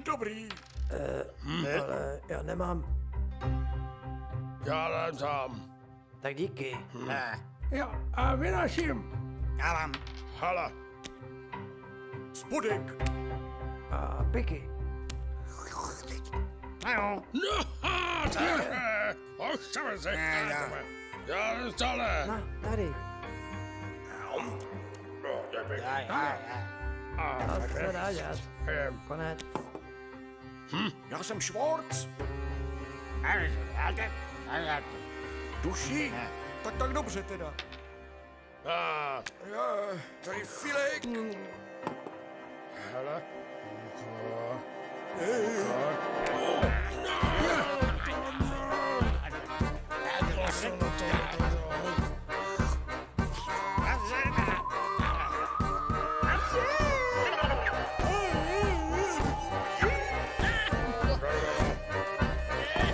Dobrý. Ale já nemám. Já dám sám. Tak díky. Jo, a vynáším. Já mám. Hala. Spodek. A piky. Jo. No, ostavme se. Já jdem stále. Na, tady. No, děkuji. To se dá dělat. Konec. Já jsem Schwartz. Duši? Tak dobře teda. Tady Filek. Hele.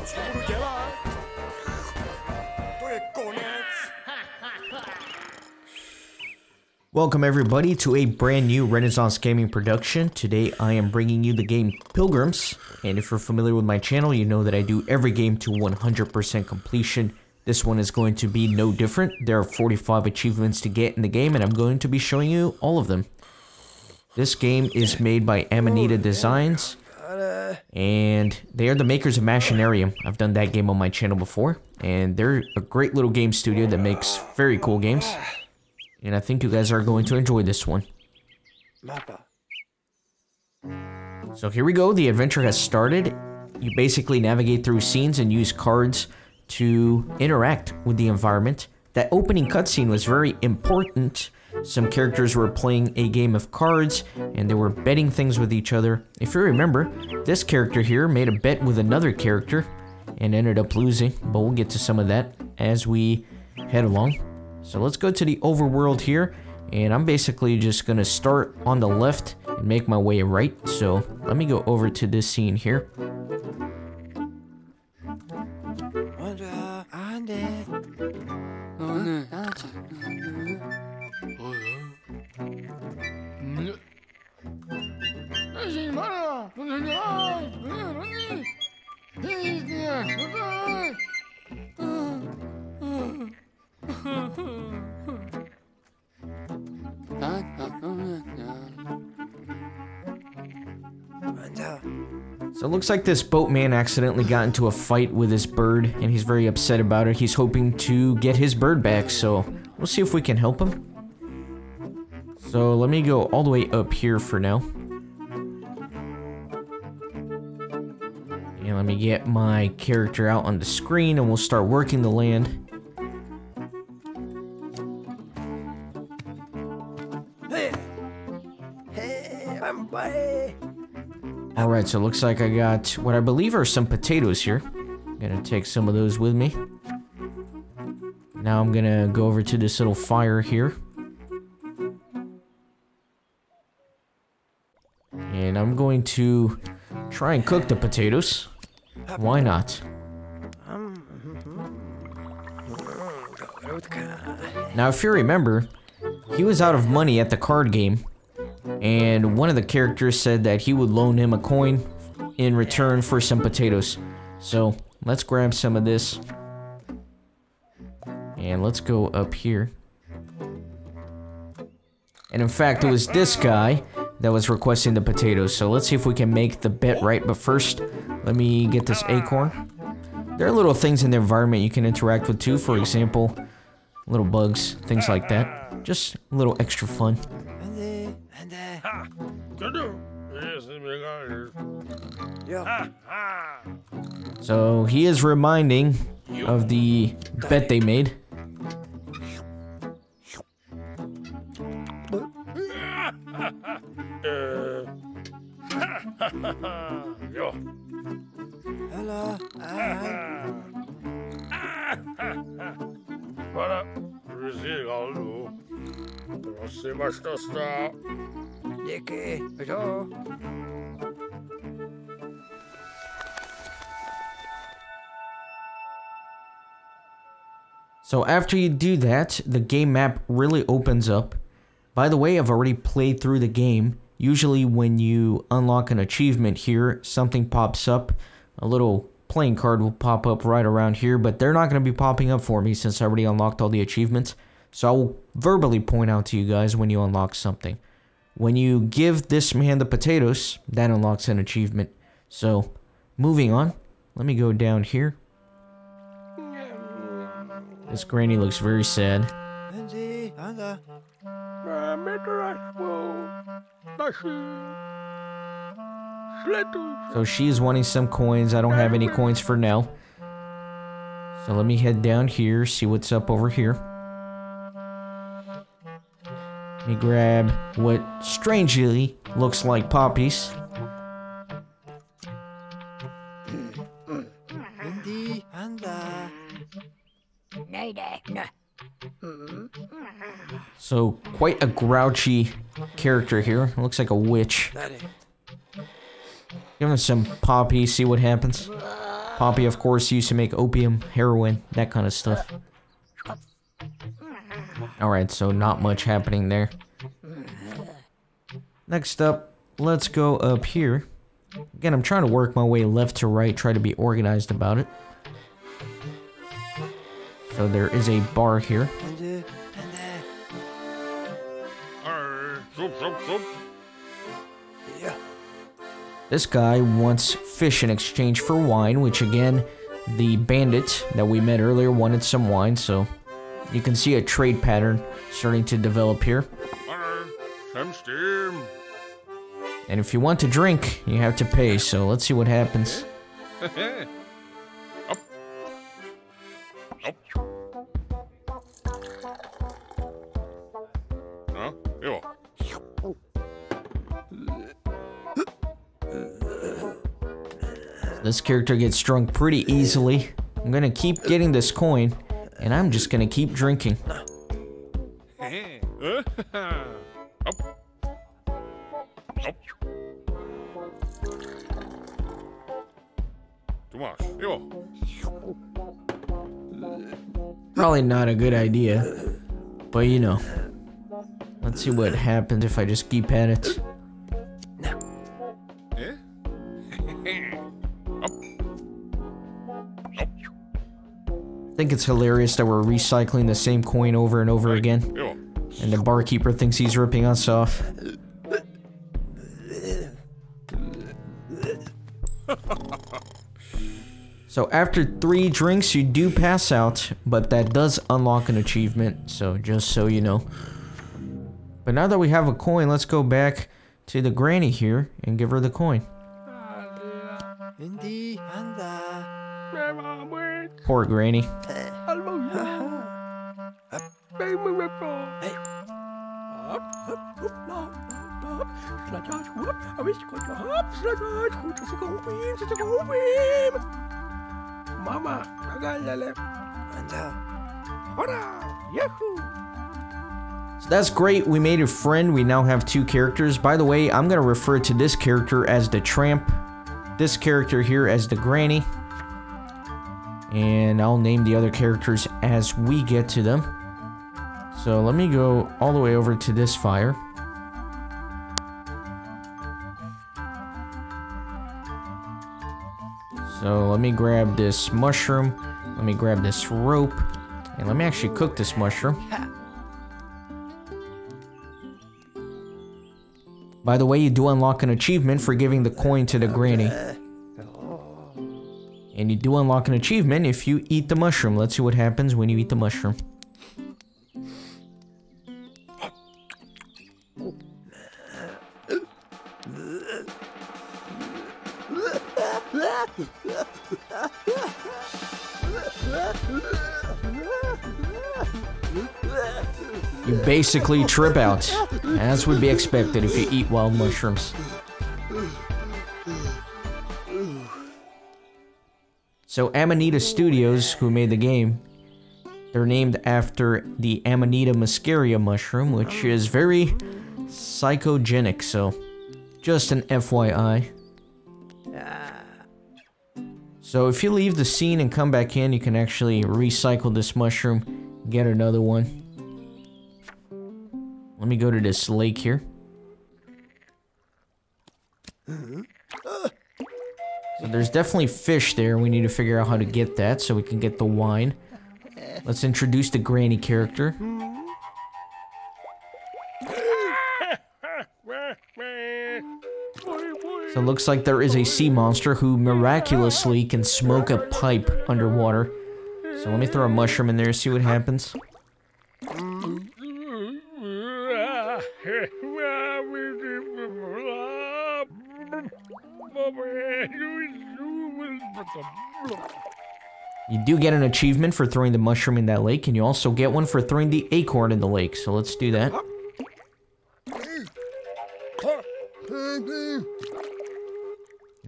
Co budu dělat? To je konec. Welcome everybody to a brand new Renaissance Gaming production. Today I am bringing you the game Pilgrims, and if you're familiar with my channel, you know that I do every game to 100% completion. This one is going to be no different. There are 45 achievements to get in the game, and I'm going to be showing you all of them. This game is made by Amanita Designs, and they are the makers of Machinarium. I've done that game on my channel before, and they're a great little game studio that makes very cool games. And I think you guys are going to enjoy this one. Mapa. So here we go, the adventure has started. You basically navigate through scenes and use cards to interact with the environment. That opening cutscene was very important. Some characters were playing a game of cards and they were betting things with each other. If you remember, this character here made a bet with another character and ended up losing, but we'll get to some of that as we head along. So let's go to the overworld here, and I'm basically just gonna start on the left and make my way right. So let me go over to this scene here. So it looks like this boatman accidentally got into a fight with his bird, and he's very upset about it. He's hoping to get his bird back, so we'll see if we can help him. So let me go all the way up here for now. And let me get my character out on the screen, and we'll start working the land. Alright, so it looks like I got what I believe are some potatoes here. Gonna take some of those with me. Now I'm gonna go over to this little fire here. And I'm going to try and cook the potatoes. Why not? Now, if you remember, he was out of money at the card game. And one of the characters said that he would loan him a coin in return for some potatoes. So let's grab some of this. And let's go up here. And in fact, it was this guy that was requesting the potatoes. So let's see if we can make the bet right. But first, let me get this acorn. There are little things in the environment you can interact with too. For example, little bugs, things like that. Just a little extra fun. So he is reminding of the bet they made. Hello. Díky. Jo. So after you do that, the game map really opens up. By the way, I've already played through the game, Usually when you unlock an achievement here, something pops up. A little playing card will pop up right around here, but they're not going to be popping up for me since I already unlocked all the achievements. So I'll verbally point out to you guys when you unlock something. When you give this man the potatoes, that unlocks an achievement. So, moving on. Let me go down here. This granny looks very sad. So she's wanting some coins. I don't have any coins for now. So let me head down here, see what's up over here. Let me grab what strangely looks like poppies. So, quite a grouchy character here. Looks like a witch. Give him some poppy, see what happens. Poppy, of course, used to make opium, heroin, that kind of stuff. Alright, so not much happening there. Next up, let's go up here. Again, I'm trying to work my way left to right, try to be organized about it. So there is a bar here. This guy wants fish in exchange for wine, which again, the bandit that we met earlier wanted some wine, so you can see a trade pattern starting to develop here. And if you want to drink, you have to pay, so let's see what happens. This character gets drunk pretty easily. I'm gonna keep getting this coin, and I'm just gonna keep drinking. Probably not a good idea, but you know. Let's see what happens if I just keep at it. I think it's hilarious that we're recycling the same coin over and over again. And the barkeeper thinks he's ripping us off. So after 3 drinks, you do pass out, but that does unlock an achievement, so just so you know. But now that we have a coin, let's go back to the granny here and give her the coin. Poor granny. So that's great, we made a friend, we now have 2 characters. By the way, I'm gonna refer to this character as the tramp, this character here as the granny, and I'll name the other characters as we get to them. So let me go all the way over to this fire. So let me grab this mushroom, let me grab this rope, and let me actually cook this mushroom. By the way, you do unlock an achievement for giving the coin to the granny. And you do unlock an achievement if you eat the mushroom. Let's see what happens when you eat the mushroom. You basically trip out, as would be expected if you eat wild mushrooms. So Amanita Studios, who made the game, they're named after the Amanita muscaria mushroom, which is very psychogenic, so just an FYI. So if you leave the scene and come back in, you can actually recycle this mushroom, get another one. Let me go to this lake here. So there's definitely fish there. We need to figure out how to get that so we can get the wine. Let's introduce the granny character. So it looks like there is a sea monster who miraculously can smoke a pipe underwater. So let me throw a mushroom in there, see what happens. You do get an achievement for throwing the mushroom in that lake, and you also get one for throwing the acorn in the lake. So let's do that.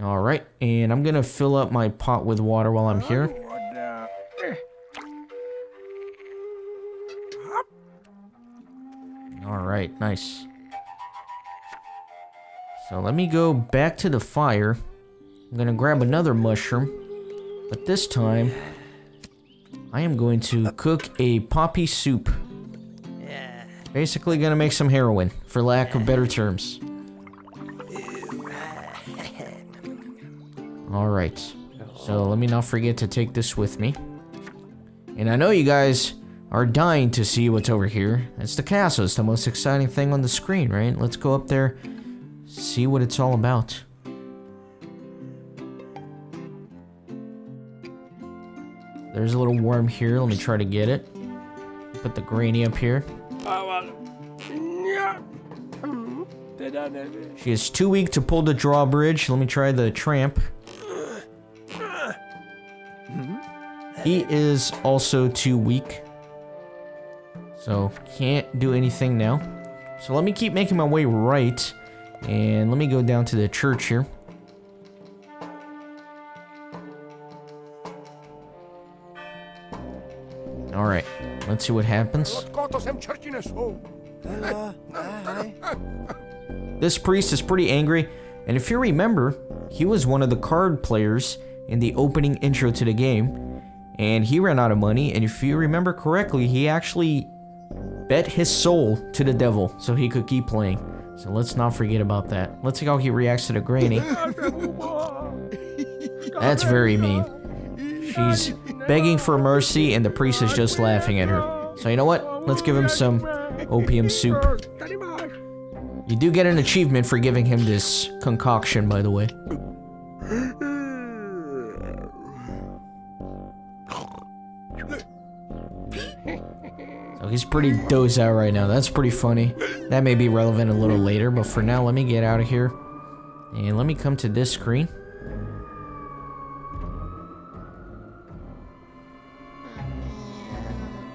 Alright, and I'm gonna fill up my pot with water while I'm here. Alright, nice. So let me go back to the fire. I'm gonna grab another mushroom, but this time I am going to cook a poppy soup. Basically gonna make some heroin, for lack of better terms. Alright, so let me not forget to take this with me. And I know you guys are dying to see what's over here. It's the castle, it's the most exciting thing on the screen, right? Let's go up there, see what it's all about. There's a little worm here, let me try to get it. Put the granny up here. She is too weak to pull the drawbridge. Let me try the tramp. He is also too weak, so can't do anything now. So let me keep making my way right, and let me go down to the church here. Alright, let's see what happens. This priest is pretty angry, and if you remember, he was one of the card players in the opening intro to the game, and he ran out of money, and if you remember correctly, he actually bet his soul to the devil so he could keep playing. So let's not forget about that. Let's see how he reacts to the granny. That's very mean. She's begging for mercy, and the priest is just laughing at her. So you know what? Let's give him some opium soup. You do get an achievement for giving him this concoction, by the way. So he's pretty dozed out right now. That's pretty funny. That may be relevant a little later, but for now, let me get out of here. And let me come to this screen.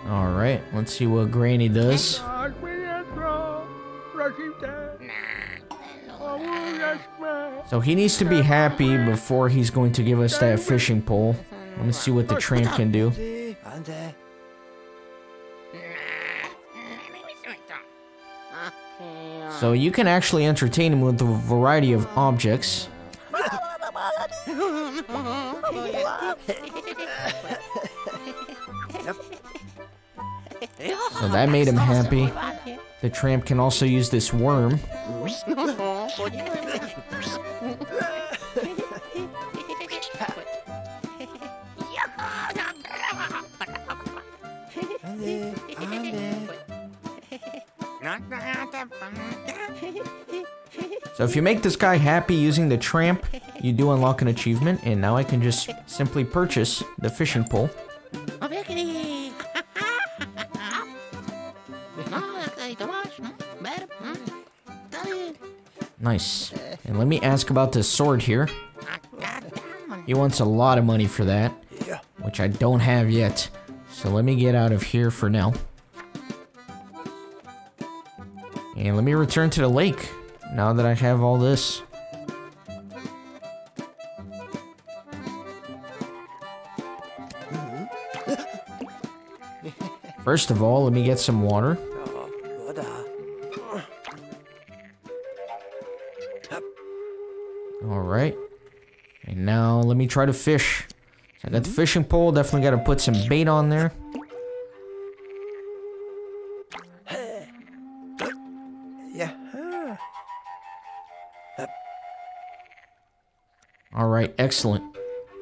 Alright, let's see what Granny does. So he needs to be happy before he's going to give us that fishing pole. Let me see what the tramp can do. So you can actually entertain him with a variety of objects. So that made him happy. The tramp can also use this worm. So if you make this guy happy using the tramp, you do unlock an achievement, and now I can just simply purchase the fishing pole. Nice. And let me ask about this sword here. He wants a lot of money for that, which I don't have yet. So let me get out of here for now. And let me return to the lake, now that I have all this. First of all, let me get some water. Alright. And now let me try to fish. So I got the fishing pole, definitely got to put some bait on there. Alright, excellent.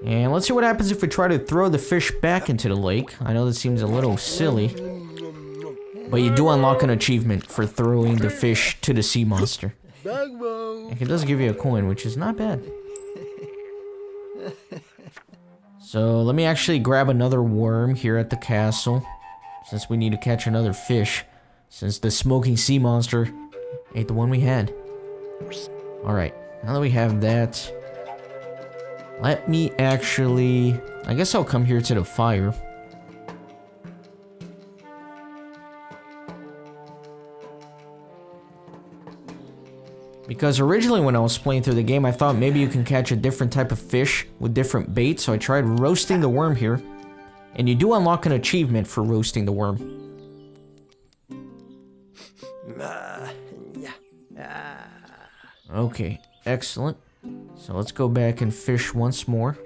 And let's see what happens if we try to throw the fish back into the lake. I know that seems a little silly, but you do unlock an achievement for throwing the fish to the sea monster. And it does give you a coin, which is not bad. So let me actually grab another worm here at the castle, since we need to catch another fish, since the smoking sea monster ate the one we had. Alright, now that we have that, let me actually... I guess I'll come here to the fire. Because originally when I was playing through the game, I thought maybe you can catch a different type of fish with different bait, so I tried roasting the worm here. And you do unlock an achievement for roasting the worm. Okay, excellent. So let's go back and fish once more.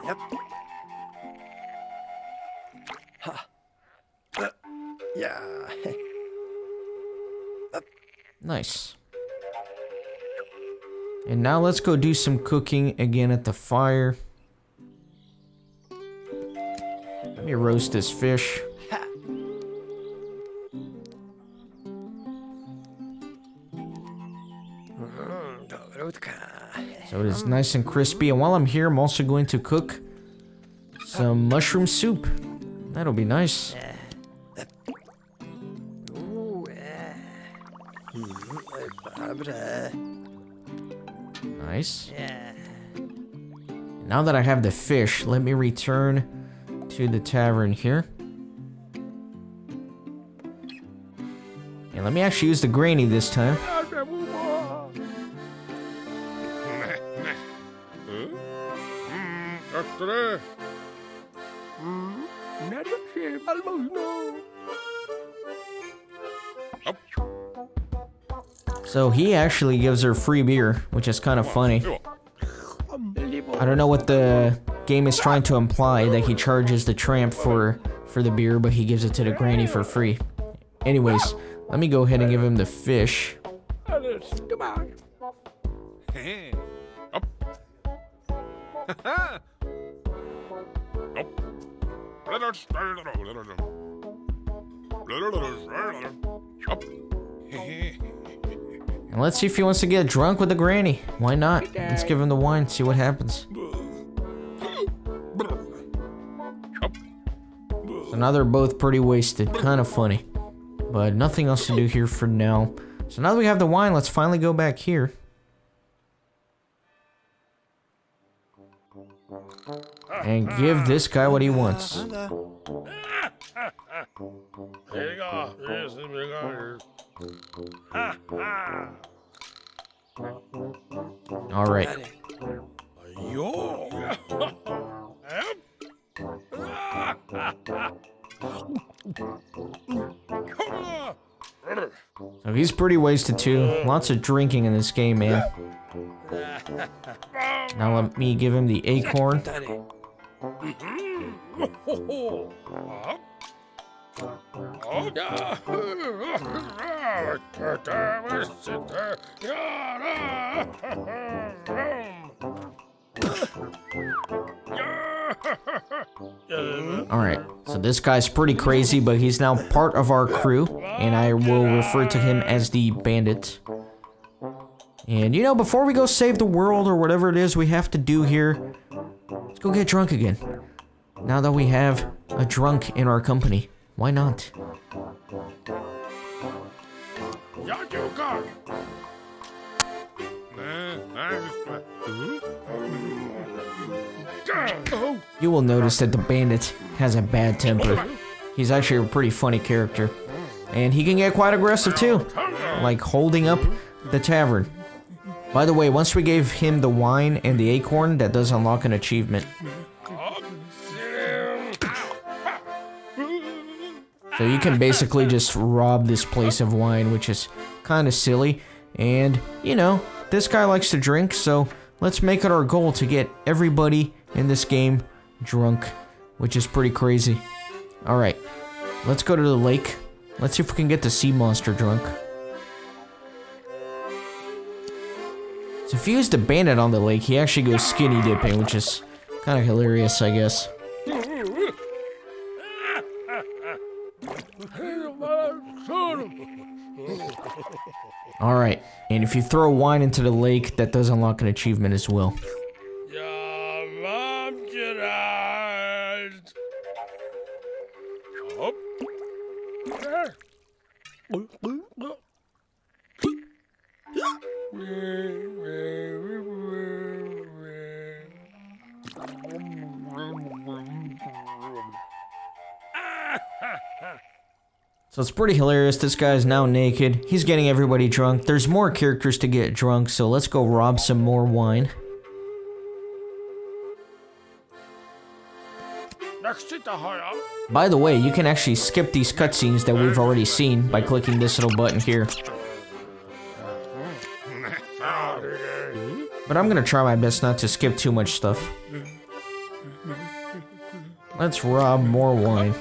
Yep. Yeah. Nice. And now let's go do some cooking again at the fire. Let me roast this fish. So it is nice and crispy. And while I'm here, I'm also going to cook some mushroom soup. That'll be nice. Nice. Now that I have the fish, let me return to the tavern here. And let me actually use the granny this time. So he actually gives her free beer, which is kind of funny. I don't know what the game is trying to imply, that he charges the tramp for the beer, but he gives it to the granny for free. Anyways, let me go ahead and give him the fish. And let's see if he wants to get drunk with the granny. Why not? Let's give him the wine, see what happens. So now they're both pretty wasted. Kind of funny. But nothing else to do here for now. So now that we have the wine, let's finally go back here. And give this guy what he wants. Here you go. Yes, here you go. All right. So he's pretty wasted too. Lots of drinking in this game, man. Now let me give him the acorn. Alright, so this guy's pretty crazy, but he's now part of our crew, and I will refer to him as the bandit. And you know, before we go save the world or whatever it is we have to do here, let's go get drunk again. Now that we have a drunk in our company, why not? You will notice that the bandit has a bad temper. He's actually a pretty funny character. And he can get quite aggressive too, like holding up the tavern. By the way, once we gave him the wine and the acorn, that does unlock an achievement. So you can basically just rob this place of wine, which is kind of silly. And, you know, this guy likes to drink, so let's make it our goal to get everybody in this game drunk, which is pretty crazy. Alright, let's go to the lake. Let's see if we can get the sea monster drunk. So if you use the bandit on the lake, he actually goes skinny dipping, which is kind of hilarious, I guess. Alright, and if you throw wine into the lake, that does unlock an achievement as well. So it's pretty hilarious. This guy's now naked. He's getting everybody drunk. There's more characters to get drunk, so let's go rob some more wine. By the way, you can actually skip these cutscenes that we've already seen by clicking this little button here. But I'm gonna try my best not to skip too much stuff. Let's rob more wine.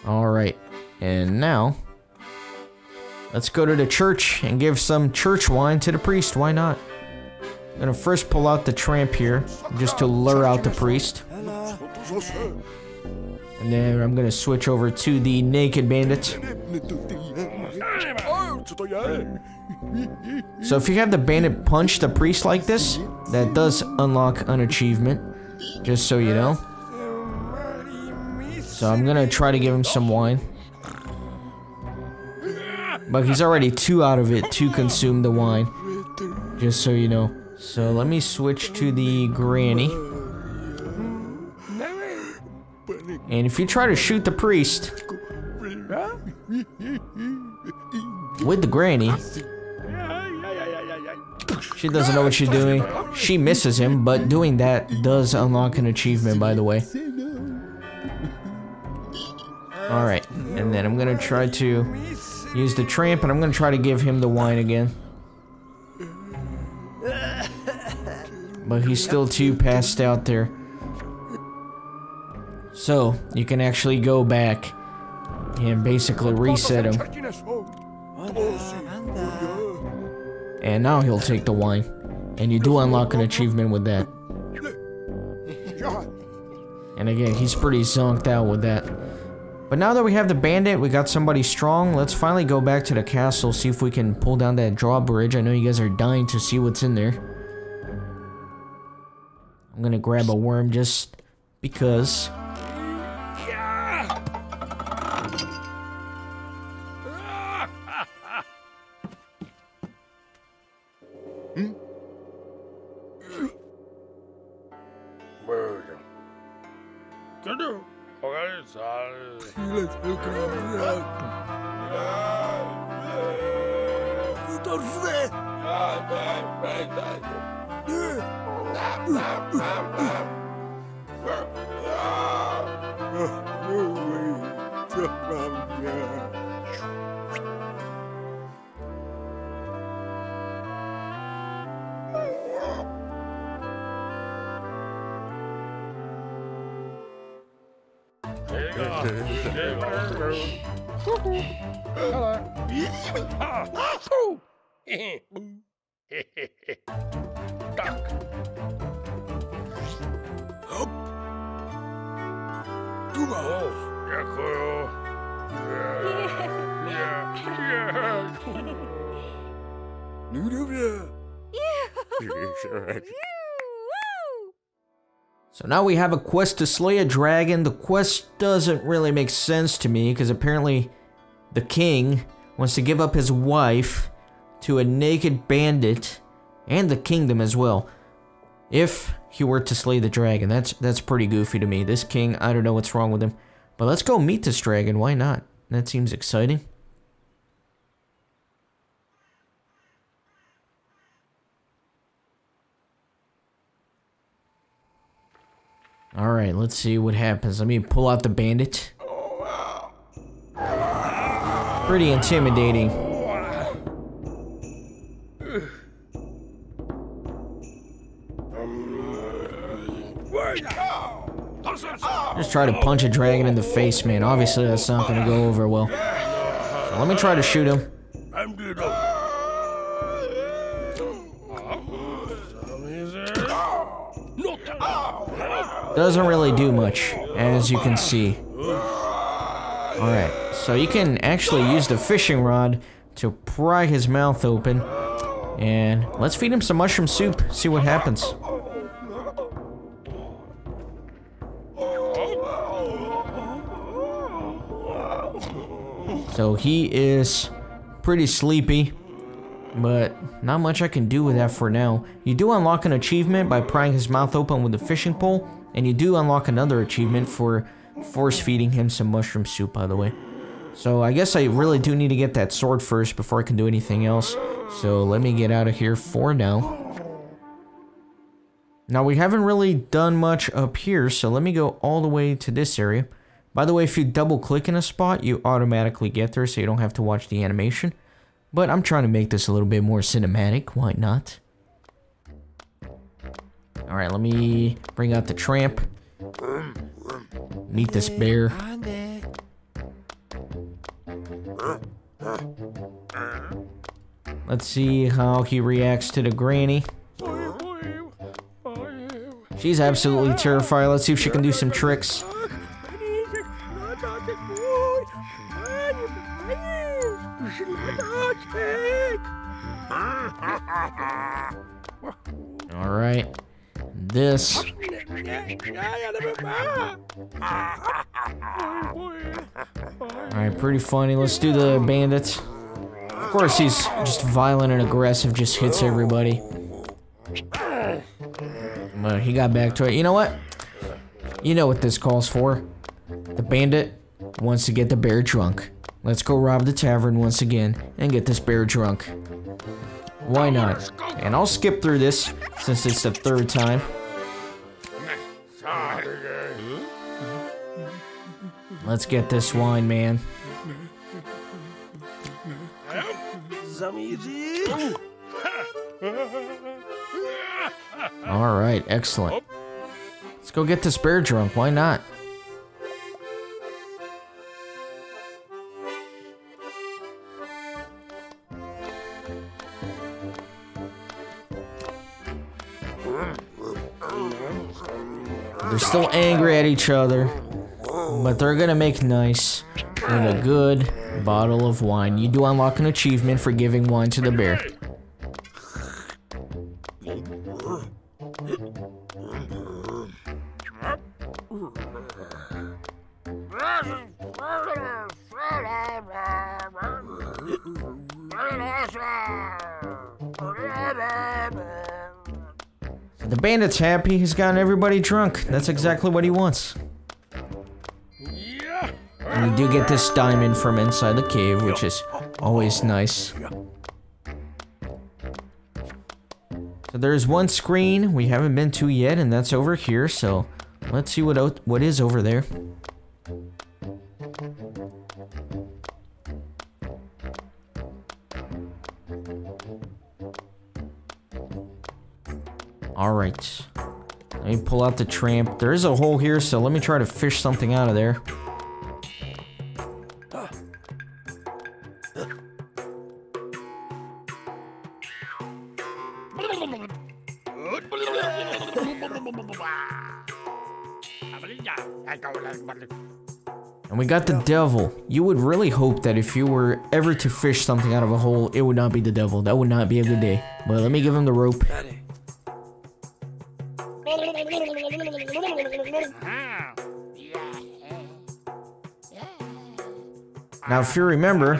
Alright, and now, let's go to the church and give some church wine to the priest, why not? I'm gonna first pull out the tramp here, just to lure out the priest. And then I'm gonna switch over to the naked bandit. So if you have the bandit punch the priest like this, that does unlock an achievement, just so you know. So I'm gonna try to give him some wine. But he's already 2 out of it to consume the wine, just so you know. So let me switch to the granny. And if you try to shoot the priest with the granny, she doesn't know what she's doing. She misses him, but doing that does unlock an achievement, by the way. Alright, and then I'm gonna try to use the tramp, and I'm gonna try to give him the wine again. But he's still too passed out there. So, you can actually go back and basically reset him. And now he'll take the wine. And you do unlock an achievement with that. And again, he's pretty zonked out with that. But now that we have the bandit, we got somebody strong, let's finally go back to the castle, see if we can pull down that drawbridge. I know you guys are dying to see what's in there. I'm gonna grab a worm just because. So now we have a quest to slay a dragon. The quest doesn't really make sense to me because apparently the king wants to give up his wife to a naked bandit and the kingdom as well. If he were to slay the dragon, that's pretty goofy to me. This king, I don't know what's wrong with him. But let's go meet this dragon, why not? That seems exciting. Alright, let's see what happens. Let me pull out the bandit. Pretty intimidating. Just try to punch a dragon in the face, man. Obviously, that's not gonna go over well. So let me try to shoot him. Doesn't really do much, as you can see. Alright, so you can actually use the fishing rod to pry his mouth open. And let's feed him some mushroom soup, see what happens. So he is pretty sleepy, but not much I can do with that for now. You do unlock an achievement by prying his mouth open with a fishing pole, and you do unlock another achievement for force feeding him some mushroom soup, by the way. So I guess I really do need to get that sword first before I can do anything else. So let me get out of here for now. Now we haven't really done much up here, so let me go all the way to this area. By the way, if you double click in a spot, you automatically get there, so you don't have to watch the animation. But I'm trying to make this a little bit more cinematic, why not? Alright, let me bring out the tramp. Meet this bear. Let's see how he reacts to the granny. She's absolutely terrified. Let's see if she can do some tricks. Alright. This. Alright, pretty funny. Let's do the bandits. Of course, he's just violent and aggressive, just hits everybody. But he got back to it. You know what? You know what this calls for. The bandit wants to get the bear drunk. Let's go rob the tavern once again and get this bear drunk. Why not? And I'll skip through this since it's the third time. Let's get this wine, man. Alright, excellent. Let's go get this bear drunk, why not? They're still angry at each other, but they're gonna make nice with a good bottle of wine. You do unlock an achievement for giving wine to the bear. The bandit's happy, he's gotten everybody drunk. That's exactly what he wants. And you do get this diamond from inside the cave, which is always nice. So there's one screen we haven't been to yet, and that's over here, so let's see what is over there. Alright. Let me pull out the tramp. There is a hole here, so let me try to fish something out of there. And we got the devil. You would really hope that if you were ever to fish something out of a hole, it would not be the devil. That would not be a good day. But let me give him the rope. Now, if you remember,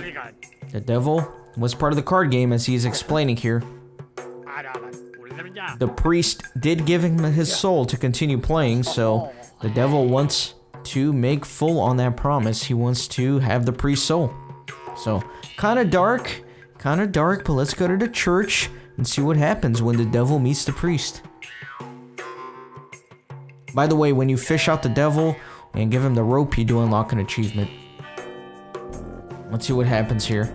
the devil was part of the card game, as he's explaining here. The priest did give him his soul to continue playing, so the devil wants to make full on that promise. He wants to have the priest's soul. So, kind of dark, but let's go to the church and see what happens when the devil meets the priest. By the way, when you fish out the devil and give him the rope, you do unlock an achievement. Let's see what happens here.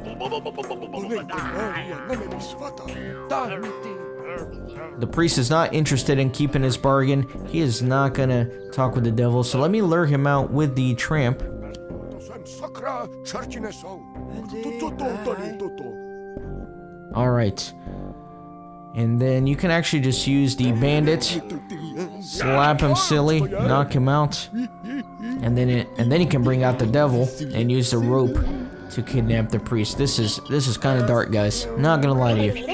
the priest is not interested in keeping his bargain. He is not gonna talk with the devil, so let me lure him out with the tramp. Alright. And then you can actually just use the bandit, slap him silly, knock him out, and then you can bring out the devil and use the rope to kidnap the priest. This is kind of dark, guys. Not gonna lie to you.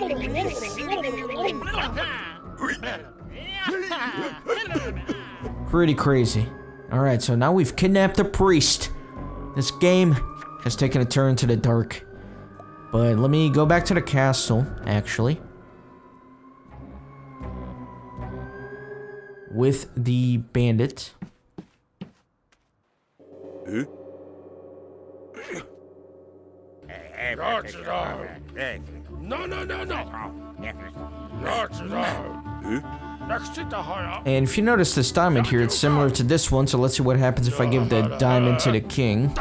Pretty crazy. Alright, so now we've kidnapped the priest. This game has taken a turn to the dark. But let me go back to the castle, actually. With the bandit. And if you notice this diamond here, it's similar to this one, so let's see what happens if I give the diamond to the king.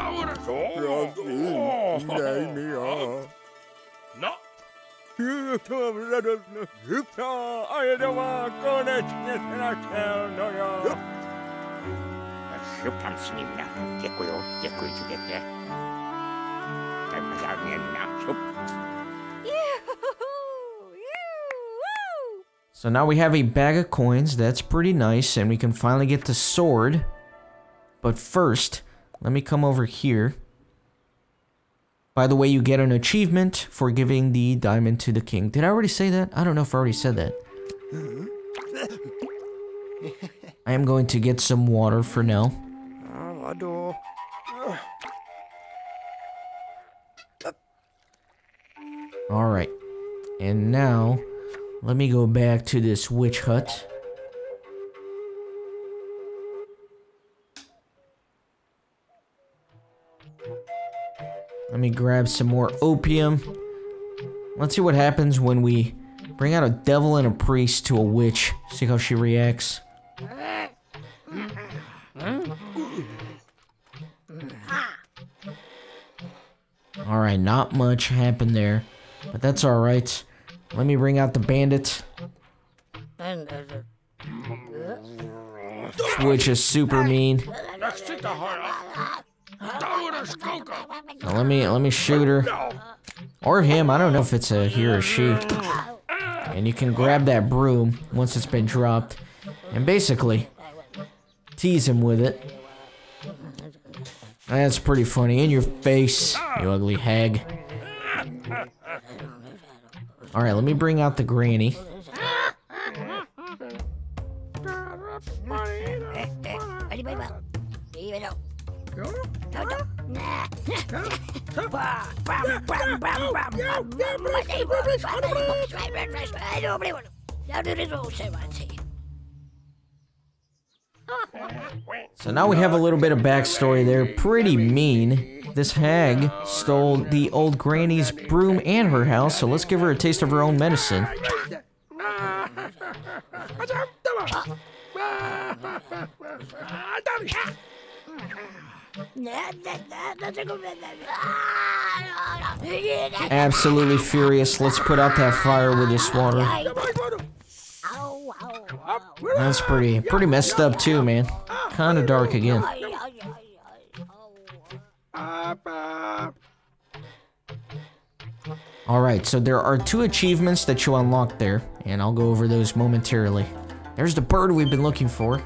So now we have a bag of coins. That's pretty nice, and we can finally get the sword. But first, let me come over here. By the way, you get an achievement for giving the diamond to the king. Did I already say that? I don't know if I already said that. I am going to get some water for now. Alright. And now, let me go back to this witch hut. Let me grab some more opium. Let's see what happens when we bring out a devil and a priest to a witch. See how she reacts. Alright, not much happened there. But that's alright. Let me bring out the bandit. This witch is super mean. Now let me shoot her. Or him, I don't know if it's a he or a she. And you can grab that broom once it's been dropped. And basically, tease him with it. That's pretty funny. In your face, you ugly hag. Alright, let me bring out the granny. So now we have a little bit of backstory there. Pretty mean. This hag stole the old granny's broom and her house, so let's give her a taste of her own medicine. Absolutely furious. Let's put out that fire with this water. That's pretty messed up too, man. Kinda dark again. Alright, so there are 2 achievements that you unlock there, and I'll go over those momentarily. There's the bird we've been looking for.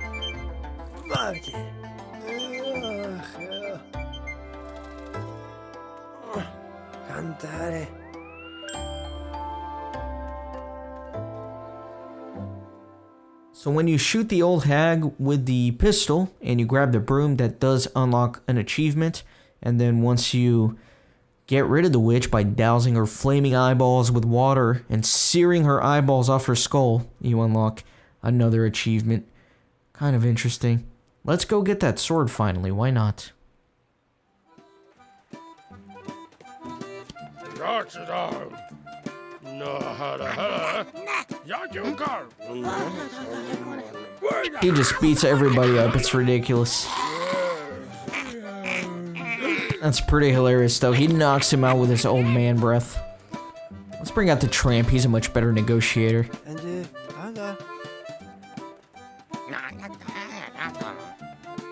So when you shoot the old hag with the pistol and you grab the broom, that does unlock an achievement. And then once you get rid of the witch by dousing her flaming eyeballs with water and searing her eyeballs off her skull, you unlock another achievement. Kind of interesting. Let's go get that sword finally, why not? He just beats everybody up, it's ridiculous. That's pretty hilarious though, he knocks him out with his old man breath. Let's bring out the tramp, he's a much better negotiator.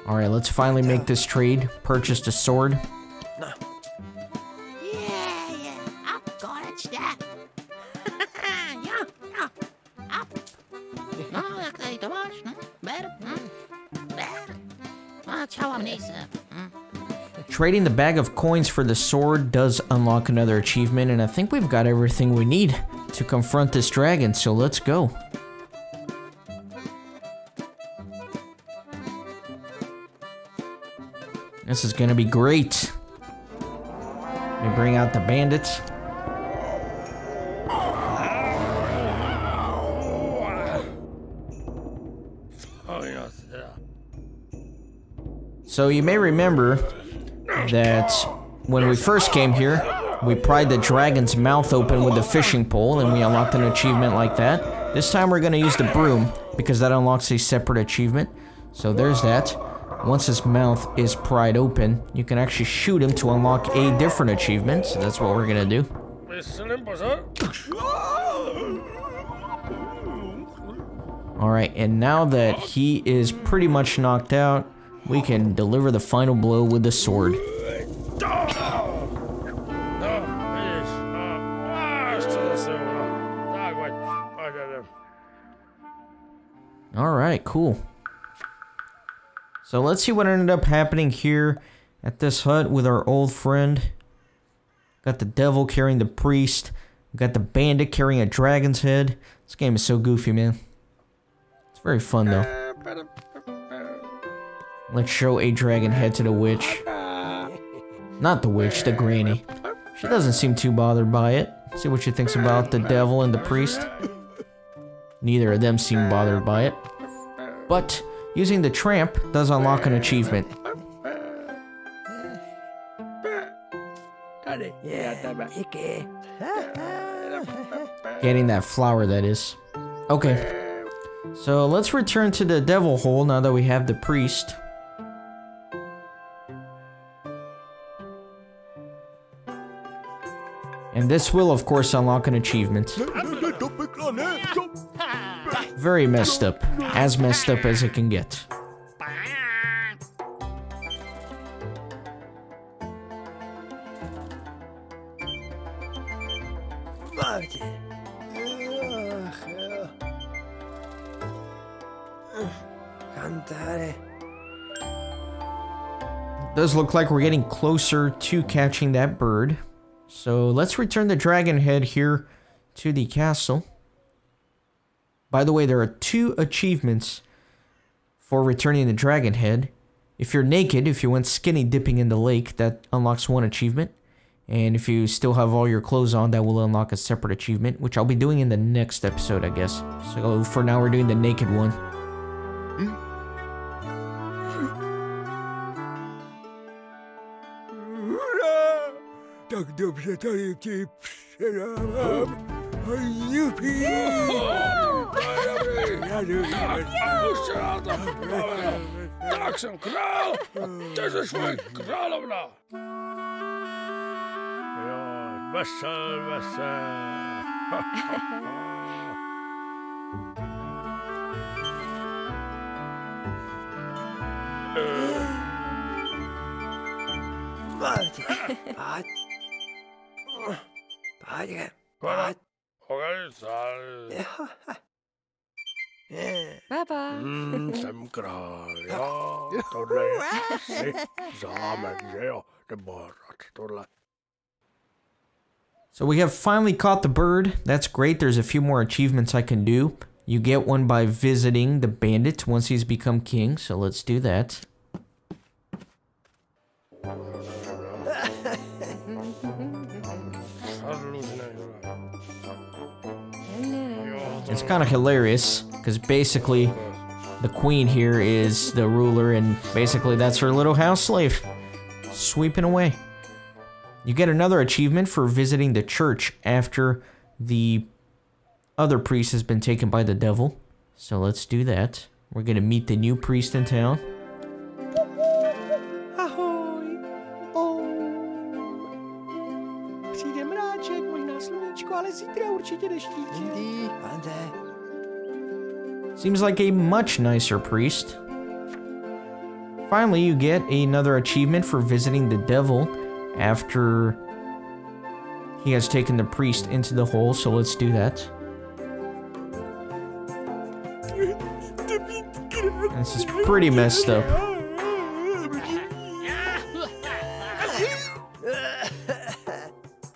Alright, let's finally make this trade. Purchased a sword. Trading the bag of coins for the sword does unlock another achievement, and I think we've got everything we need to confront this dragon, so let's go. This is gonna be great. Let me bring out the bandits. So you may remember that when we first came here, we pried the dragon's mouth open with the fishing pole and we unlocked an achievement like that. This time we're gonna use the broom because that unlocks a separate achievement. So there's that. Once his mouth is pried open, you can actually shoot him to unlock a different achievement. So that's what we're gonna do. Alright, and now that he is pretty much knocked out, we can deliver the final blow with the sword. Alright, cool. So let's see what ended up happening here at this hut with our old friend. Got the devil carrying the priest. Got the bandit carrying a dragon's head. This game is so goofy, man. It's very fun, though. Let's show a dragon head to the witch. Not the witch, the granny. She doesn't seem too bothered by it. See what she thinks about the devil and the priest. Neither of them seem bothered by it. But using the tramp does unlock an achievement. Getting that flower, that is. Okay. So let's return to the devil hole now that we have the priest. And this will, of course, unlock an achievement. Very messed up. As messed up as it can get. Does look like we're getting closer to catching that bird. So let's return the dragon head here to the castle. By the way, there are 2 achievements for returning the dragon head. If you're naked, if you went skinny dipping in the lake, that unlocks 1 achievement. And if you still have all your clothes on, that will unlock a separate achievement, which I'll be doing in the next episode, I guess. So for now, we're doing the naked one. Tak dobrze to ci przełam. Jupi! Tak jsem král, ty jsi moje královna. Jo, vesel, vesel. Baba. Jsem král, jo, tohle je si zámek, že jo, nebo tohle. So we have finally caught the bird. That's great. There's a few more achievements I can do. You get one by visiting the bandit once he's become king, so let's do that. It's kind of hilarious, because basically the queen here is the ruler, and basically that's her little house slave, sweeping away. You get another achievement for visiting the church after the other priest has been taken by the devil. So let's do that. We're gonna meet the new priest in town. Seems like a much nicer priest. finally, you get another achievement for visiting the devil after he has taken the priest into the hole, so let's do that. This is pretty messed up.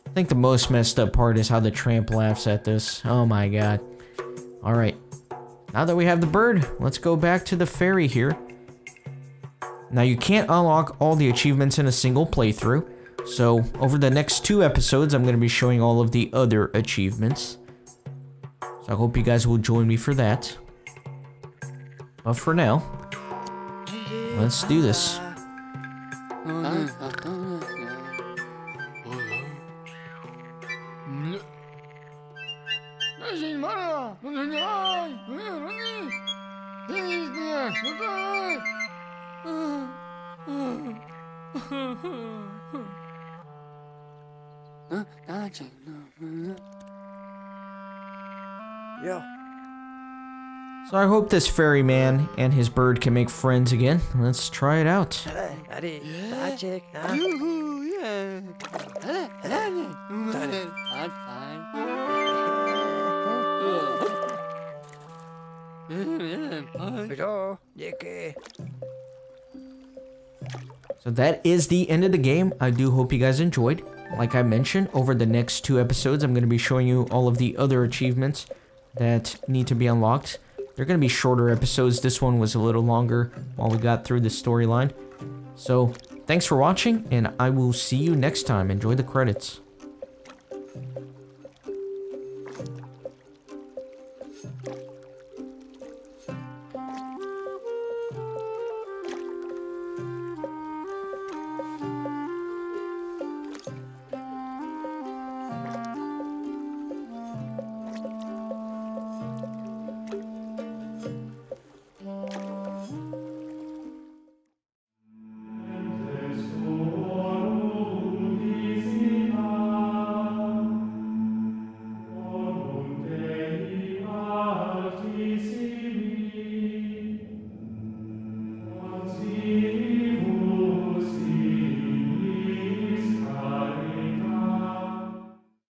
I think the most messed up part is how the tramp laughs at this. Oh my god. Alright. Now that we have the bird, let's go back to the ferry here. Now you can't unlock all the achievements in a single playthrough. So over the next 2 episodes, I'm going to be showing all of the other achievements. So I hope you guys will join me for that. But for now, let's do this. So I hope this ferryman and his bird can make friends again. Let's try it out. So that is the end of the game. I do hope you guys enjoyed. Like I mentioned, over the next 2 episodes, I'm going to be showing you all of the other achievements that need to be unlocked. They're going to be shorter episodes. This one was a little longer while we got through the storyline. So, thanks for watching, and I will see you next time. Enjoy the credits.